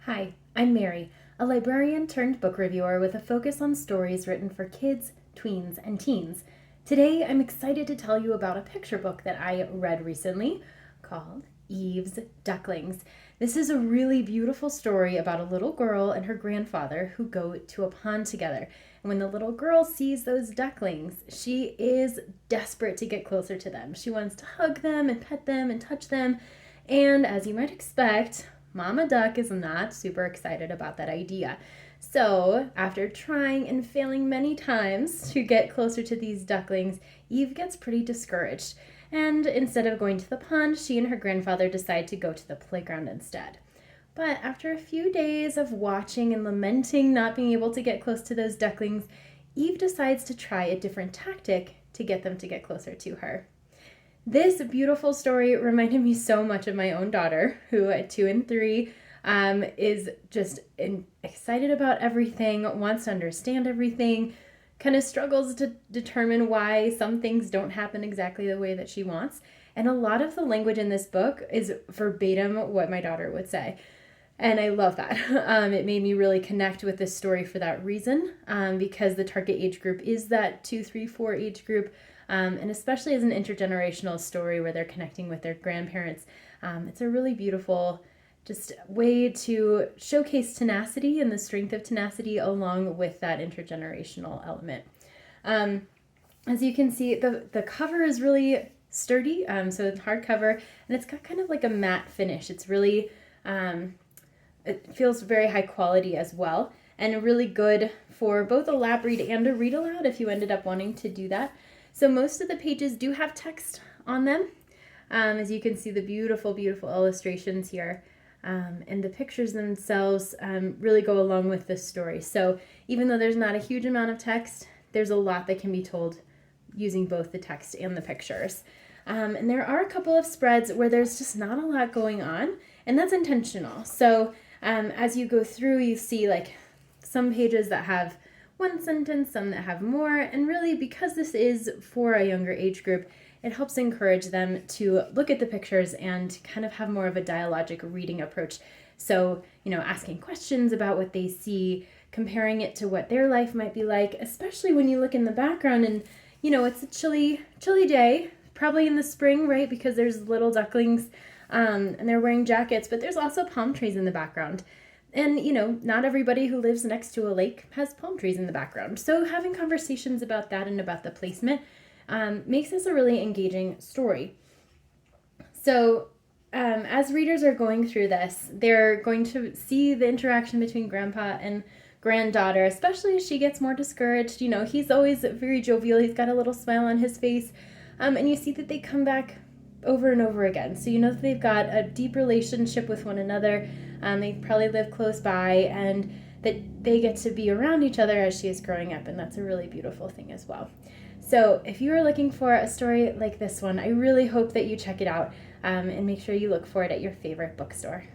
Hi, I'm Mary, a librarian turned book reviewer with a focus on stories written for kids, tweens, and teens. Today, I'm excited to tell you about a picture book that I read recently called Eve's Ducklings. This is a really beautiful story about a little girl and her grandfather who go to a pond together. And when the little girl sees those ducklings, she is desperate to get closer to them. She wants to hug them and pet them and touch them. And as you might expect, Mama Duck is not super excited about that idea. So, after trying and failing many times to get closer to these ducklings, Eve gets pretty discouraged. And instead of going to the pond, she and her grandfather decide to go to the playground instead. But after a few days of watching and lamenting not being able to get close to those ducklings, Eve decides to try a different tactic to get them to get closer to her. This beautiful story reminded me so much of my own daughter, who at 2 and 3 is just excited about everything, wants to understand everything, kind of struggles to determine why some things don't happen exactly the way that she wants. And a lot of the language in this book is verbatim what my daughter would say. And I love that. It made me really connect with this story for that reason, because the target age group is that 2, 3, 4 age group. And especially as an intergenerational story where they're connecting with their grandparents, it's a really beautiful just way to showcase tenacity and the strength of tenacity along with that intergenerational element. As you can see, the cover is really sturdy, so it's hardcover, and it's got kind of like a matte finish. It's really, it feels very high quality as well, and really good for both a lap read and a read aloud if you ended up wanting to do that. So most of the pages do have text on them, as you can see the beautiful, beautiful illustrations here. And the pictures themselves really go along with this story. So even though there's not a huge amount of text, there's a lot that can be told using both the text and the pictures. And there are a couple of spreads where there's just not a lot going on, and that's intentional. So as you go through, you see like some pages that have one sentence, some that have more, and really because this is for a younger age group, it helps encourage them to look at the pictures and kind of have more of a dialogic reading approach. So, asking questions about what they see, comparing it to what their life might be like, especially when you look in the background and, it's a chilly day, probably in the spring, right? Because there's little ducklings and they're wearing jackets, but there's also palm trees in the background. And, not everybody who lives next to a lake has palm trees in the background. So having conversations about that and about the placement makes this a really engaging story. So as readers are going through this, they're going to see the interaction between grandpa and granddaughter, especially as she gets more discouraged. He's always very jovial. He's got a little smile on his face. And you see that they come back over and over again. So that they've got a deep relationship with one another. They probably live close by, and that they get to be around each other as she is growing up, and that's a really beautiful thing as well. So if you are looking for a story like this one, I really hope that you check it out and make sure you look for it at your favorite bookstore.